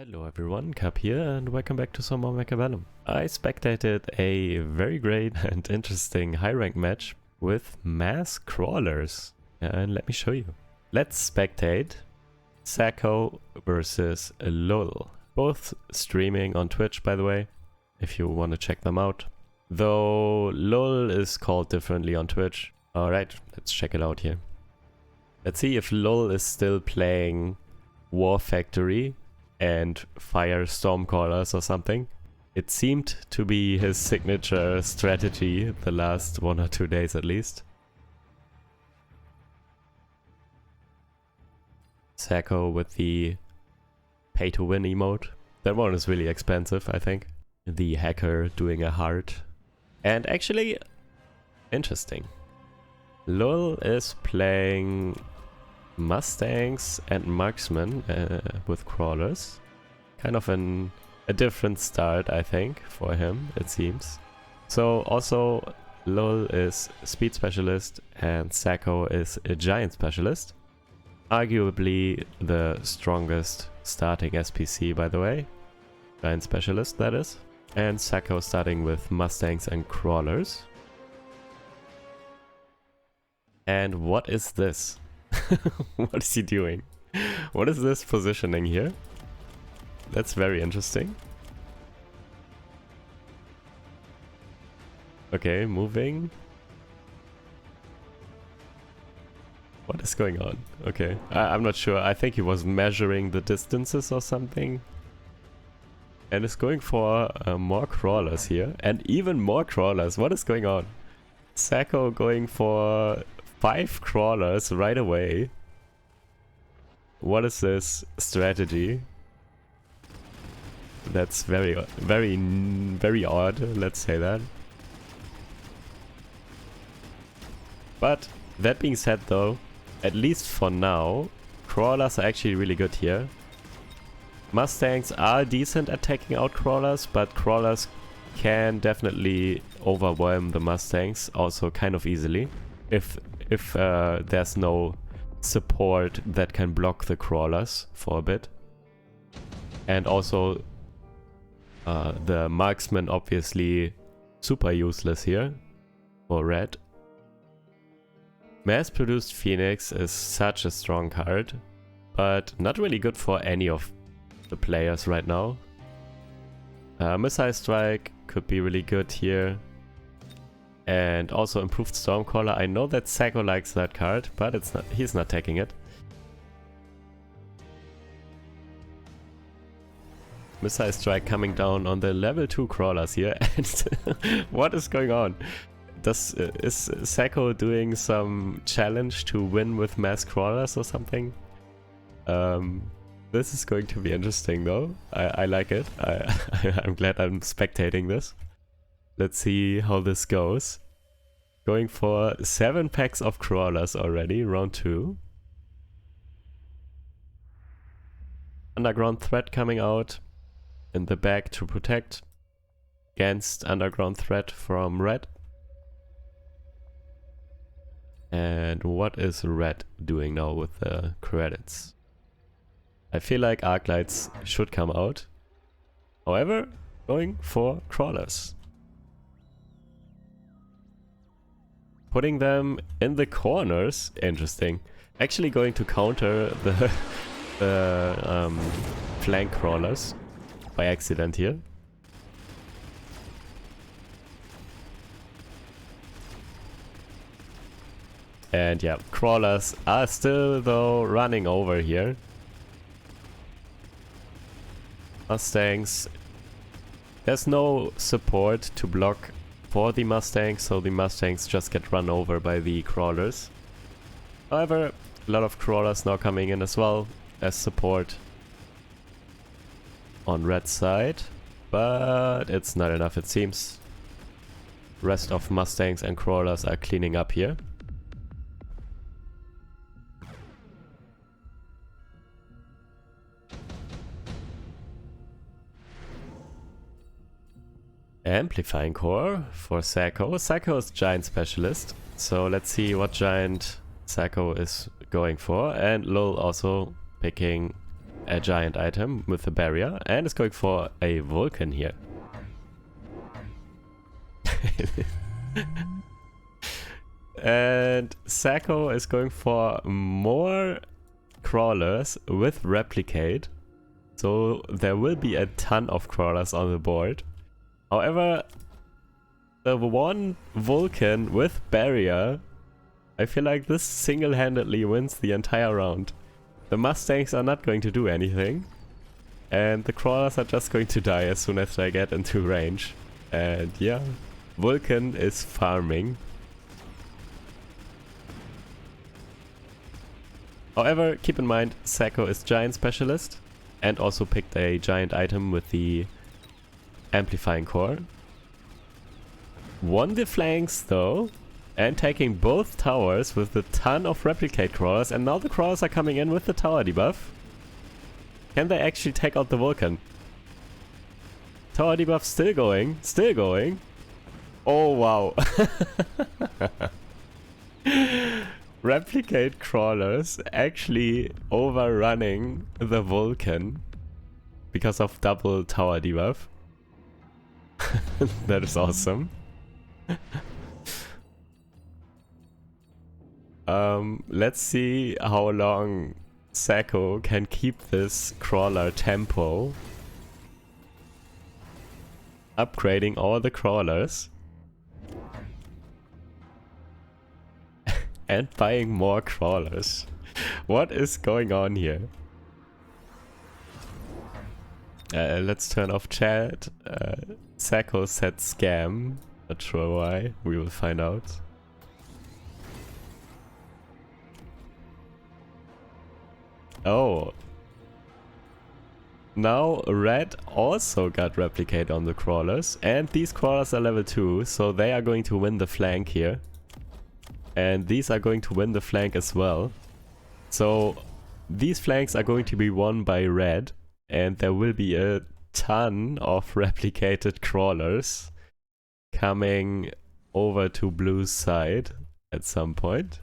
Hello everyone, Cap here and welcome back to some more Mechabellum. I spectated a very great and interesting high rank match with mass crawlers. And let me show you. Let's spectate Sacco versus Lul. Both streaming on Twitch, by the way, if you want to check them out. Though Lul is called differently on Twitch. Alright, let's check it out here. Let's see if Lul is still playing War Factory and fire stormcallers or something. It seemed to be his signature strategy the last 1 or 2 days at least. Sacco with the pay to win emote. That one is really expensive, I think. The hacker doing a heart. And actually, interesting. Lul is playing Mustangs and Marksmen with crawlers. Kind of a different start, I think, for him, it seems. So also Lul is speed specialist and Sacco is a giant specialist. Arguably the strongest starting SPC, by the way. Giant specialist, that is. And Sacco starting with Mustangs and crawlers. And what is this? What is he doing? What is this positioning here? That's very interesting. Okay, moving. What is going on? Okay, I'm not sure. I think he was measuring the distances or something. And is going for more crawlers here. And even more crawlers. What is going on? Sacco going for 5 crawlers right away. What is this strategy? That's very odd, let's say that. But that being said though, at least for now, crawlers are actually really good here. Mustangs are decent at taking out crawlers, but crawlers can definitely overwhelm the Mustangs also kind of easily. If there's no support that can block the crawlers for a bit. And also the marksman obviously super useless here for red. Mass-produced Phoenix is such a strong card, but not really good for any of the players right now. Missile Strike could be really good here. And also improved Stormcaller. I know that Sacco likes that card, but it's not. He's not taking it. Missile Strike coming down on the level 2 crawlers here. And what is going on? Is Sacco doing some challenge to win with mass crawlers or something? This is going to be interesting though. I like it. I'm glad I'm spectating this. Let's see how this goes. Going for 7 packs of crawlers already, round 2. Underground threat coming out in the back to protect against underground threat from red. And what is red doing now with the credits? I feel like Arclights should come out. However, going for crawlers. Putting them in the corners, interesting. Actually going to counter the flank crawlers by accident here. And yeah, crawlers are still though running over here. Mustangs. There's no support to block for the Mustangs, so the Mustangs just get run over by the crawlers. However, a lot of crawlers now coming in as well as support on red side, but it's not enough it seems. Rest of Mustangs and crawlers are cleaning up here. Amplifying core for Sacco. Sacco is giant specialist, so let's see what giant Sacco is going for. And Lul also picking a giant item with a barrier and is going for a Vulcan here. And Sacco is going for more crawlers with replicate. So there will be a ton of crawlers on the board. However, the one Vulcan with barrier, I feel like this single-handedly wins the entire round. The Mustangs are not going to do anything. And the crawlers are just going to die as soon as they get into range. And yeah, Vulcan is farming. However, keep in mind, Sacco is giant specialist and also picked a giant item with the amplifying core. Won the flanks though, and taking both towers with a ton of replicate crawlers, and now the crawlers are coming in with the tower debuff. Can they actually take out the Vulcan? Tower debuff still going, still going. Oh wow. Replicate crawlers actually overrunning the Vulcan because of double tower debuff. That is awesome. Let's see how long Sacco can keep this crawler tempo. Upgrading all the crawlers. And buying more crawlers. What is going on here? Let's turn off chat. Sacco said scam. Not sure why. We will find out. Oh. Now Red also got replicate on the crawlers. And these crawlers are level 2. So they are going to win the flank here. And these are going to win the flank as well. So these flanks are going to be won by Red. And there will be a ton of replicated crawlers coming over to Blue's side at some point.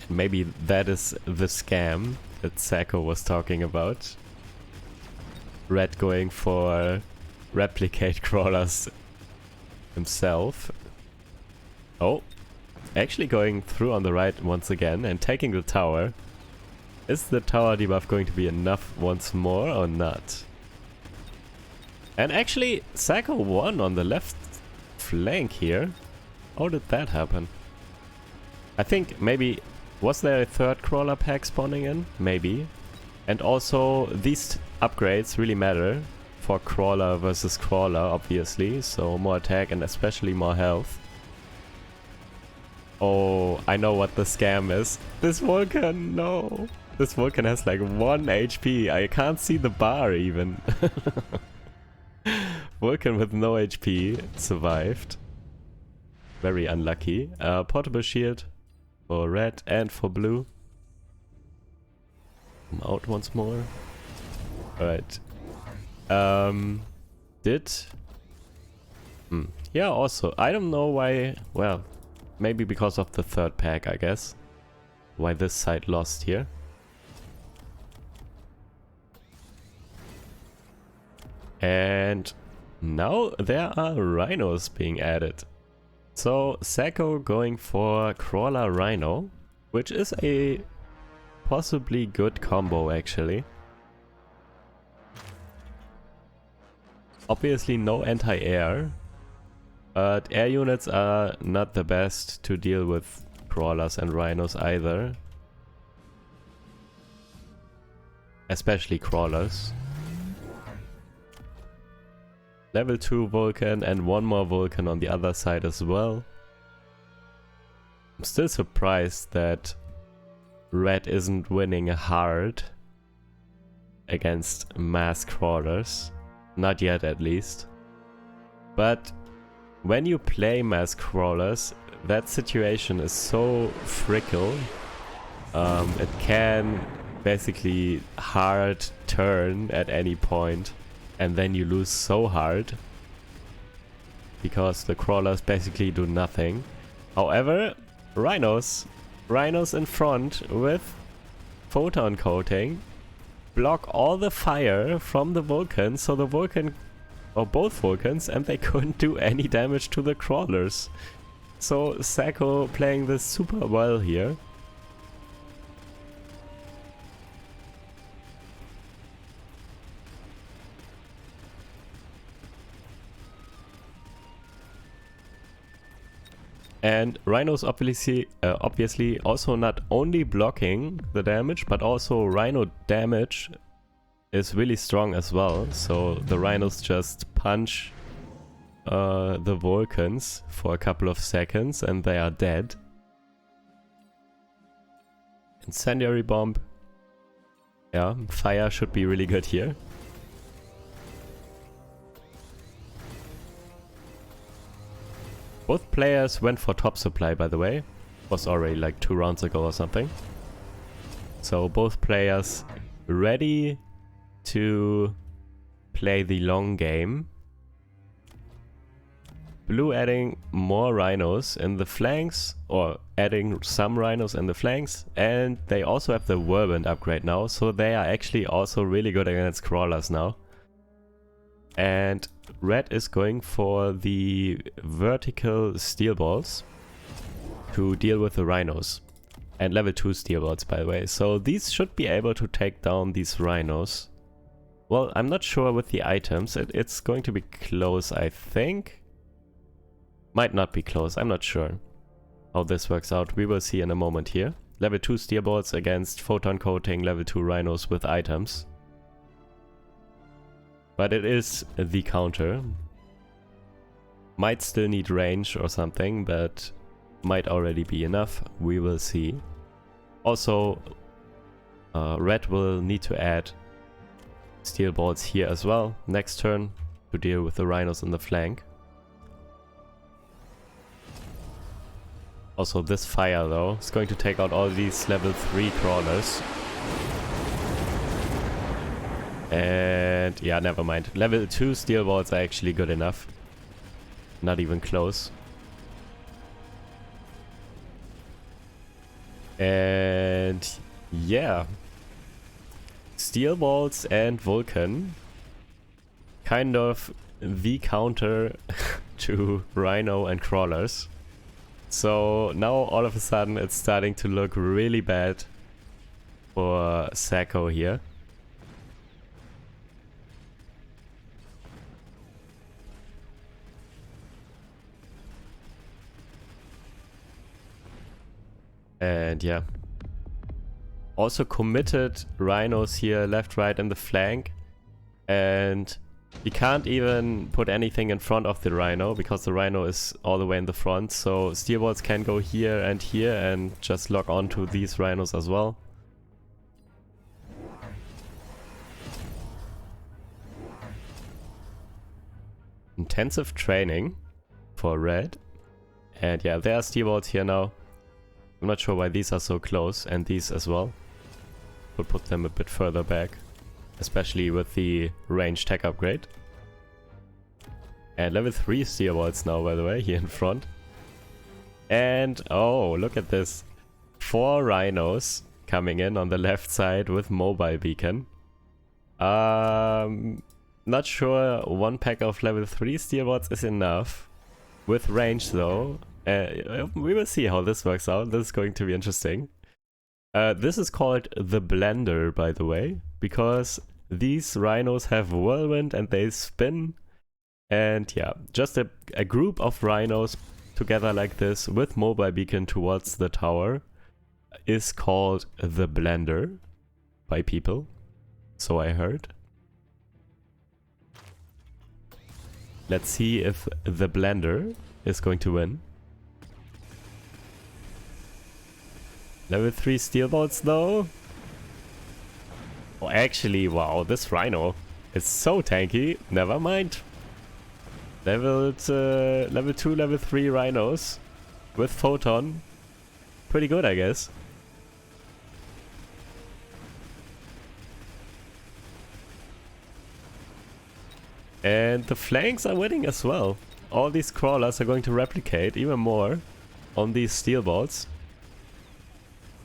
Maybe that is the scam that Sacco was talking about. Red going for replicate crawlers himself. Oh, actually going through on the right once again and taking the tower. Is the tower debuff going to be enough once more or not? And actually, Sacco won on the left flank here. How did that happen? I think maybe... Was there a third crawler pack spawning in? Maybe. And also, these upgrades really matter for crawler versus crawler, obviously. So more attack and especially more health. Oh, I know what the scam is. This Vulcan, no. This Vulcan has like 1 HP. I can't see the bar even. Vulcan with no HP survived. Very unlucky. Portable shield for red and for blue. I'm out once more. Alright. Yeah, also, I don't know why... Well, maybe because of the third pack, I guess. Why this side lost here. And now there are Rhinos being added. So Sacco going for Crawler Rhino, which is a possibly good combo actually. Obviously no anti-air, but air units are not the best to deal with Crawlers and Rhinos either. Especially Crawlers. Level 2 Vulcan and one more Vulcan on the other side as well. I'm still surprised that Red isn't winning hard against mass crawlers. Not yet at least. But when you play mass crawlers, that situation is so fickle. It can basically hard turn at any point. And then you lose so hard. because the crawlers basically do nothing. However, Rhinos in front with photon coating block all the fire from the Vulcans, so the Vulcan, or both Vulcans, and they couldn't do any damage to the crawlers. So Sacco playing this super well here. And Rhinos obviously also not only blocking the damage, but also Rhino damage is really strong as well. So the Rhinos just punch the Vulcans for a couple of seconds and they are dead. Incendiary bomb. Yeah, fire should be really good here. Both players went for top supply, by the way. Was already like 2 rounds ago or something. So both players ready to play the long game. Blue adding more Rhinos in the flanks, or adding some Rhinos in the flanks, and they also have the Whirlwind upgrade now, so they are actually also really good against crawlers now. And red is going for the vertical steel balls to deal with the Rhinos. And level 2 steel balls, by the way. So these should be able to take down these Rhinos. Well, I'm not sure with the items. It's going to be close, I think. Might not be close, I'm not sure how this works out. We will see in a moment here. Level 2 steel balls against photon coating, level 2 Rhinos with items. But it is the counter. Might still need range or something, but might already be enough. We will see. Also, red will need to add steel balls here as well next turn to deal with the Rhinos in the flank. Also, this fire though is going to take out all these level 3 crawlers. And yeah, never mind. Level 2 steel balls are actually good enough. Not even close. And yeah. Steel balls and Vulcan. Kind of the counter to Rhino and crawlers. So now all of a sudden it's starting to look really bad for Sacco here. And yeah. Also committed Rhinos here left, right and the flank. And you can't even put anything in front of the Rhino because the Rhino is all the way in the front. So steel balls can go here and just lock onto these Rhinos as well. Intensive training for red. And yeah, there are steel balls here now. I'm not sure why these are so close, and these as well. We'll put them a bit further back, especially with the range tech upgrade. And level 3 steel balls now, by the way, here in front. And oh, look at this. 4 Rhinos coming in on the left side with mobile beacon. Not sure 1 pack of level 3 steel balls is enough. With range though. We will see how this works out. This is going to be interesting. This is called the blender, by the way, because these Rhinos have whirlwind and they spin. And yeah, just a group of Rhinos together like this with mobile beacon towards the tower is called the blender by people. So I heard. Let's see if the blender is going to win. Level 3 steel bolts though. Oh, actually, wow, this Rhino is so tanky. Never mind. Level 2, level 3 Rhinos with photon. Pretty good, I guess. And the flanks are winning as well. all these crawlers are going to replicate even more on these steel balls.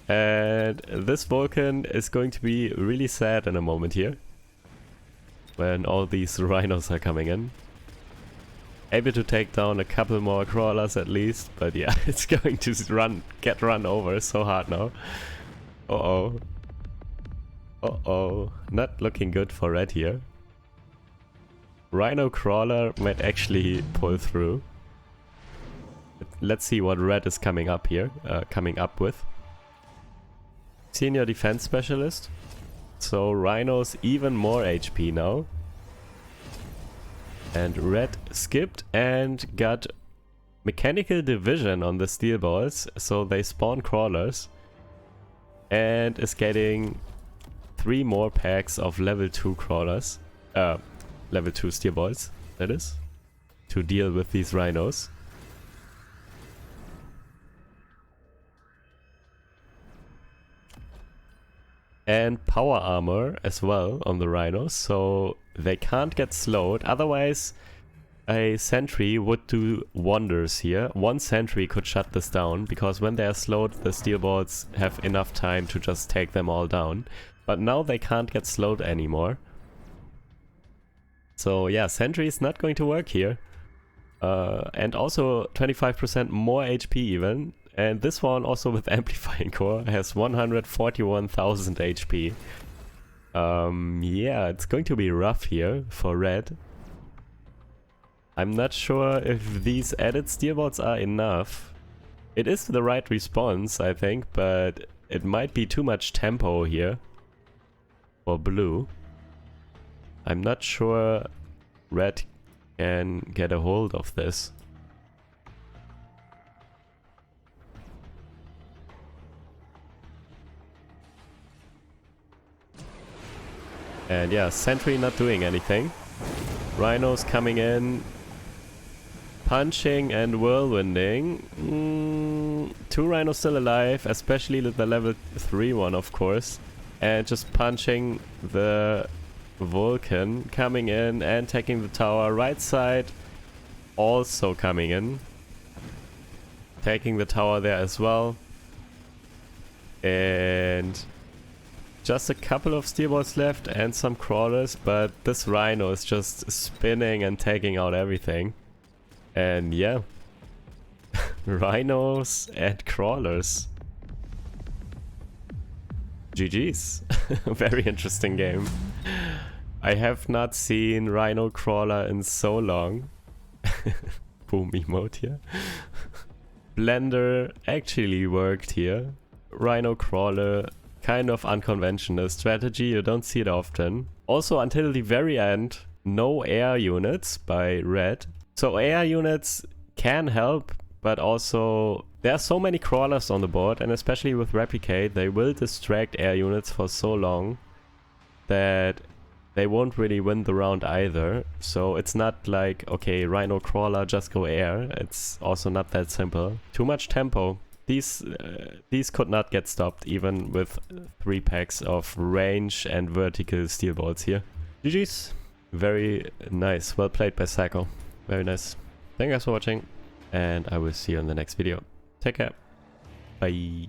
And this Vulcan is going to be really sad in a moment here, when all these Rhinos are coming in. Able to take down a couple more crawlers at least, but yeah, it's going to get run over so hard now. Uh-oh. Uh-oh. Not looking good for red here. Rhino crawler might actually pull through. Let's see what red is coming up here, coming up with. Senior defense specialist. So Rhinos even more HP now. And red skipped and got mechanical division on the steel balls, so they spawn crawlers. And is getting 3 more packs of level 2 crawlers. Level 2 steel balls, that is. To deal with these Rhinos. And power armor as well on the Rhinos, so they can't get slowed. Otherwise, a sentry would do wonders here. One sentry could shut this down, because when they are slowed, the steel balls have enough time to just take them all down. But now they can't get slowed anymore. So yeah, sentry is not going to work here. And also 25% more HP even. And this one, also with amplifying core, has 141,000 HP. Yeah, it's going to be rough here for red. I'm not sure if these added steel balls are enough. It is the right response, I think, but it might be too much tempo here for blue. I'm not sure red can get a hold of this. And yeah, sentry not doing anything. Rhinos coming in, punching and whirlwinding. 2 Rhinos still alive, especially the level 3 one, of course. And just punching the Vulcan, coming in and taking the tower. Right side also coming in, taking the tower there as well. And just a couple of steel balls left and some crawlers, but this Rhino is just spinning and taking out everything. And yeah, Rhinos and crawlers. GG's. Very interesting game. I have not seen Rhino crawler in so long. Boom emote here. Blender actually worked here. Rhino crawler, kind of unconventional strategy, you don't see it often. Also until the very end, no air units by red. So air units can help, but also there are so many crawlers on the board, and especially with replicate, they will distract air units for so long that they won't really win the round either. So it's not like, okay, Rhino crawler, just go air. It's also not that simple. Too much tempo. These could not get stopped even with 3 packs of range and vertical steel balls here. GG's. Very nice. Well played by Psycho. Very nice. Thank you guys for watching, and I will see you in the next video. Take care. Bye.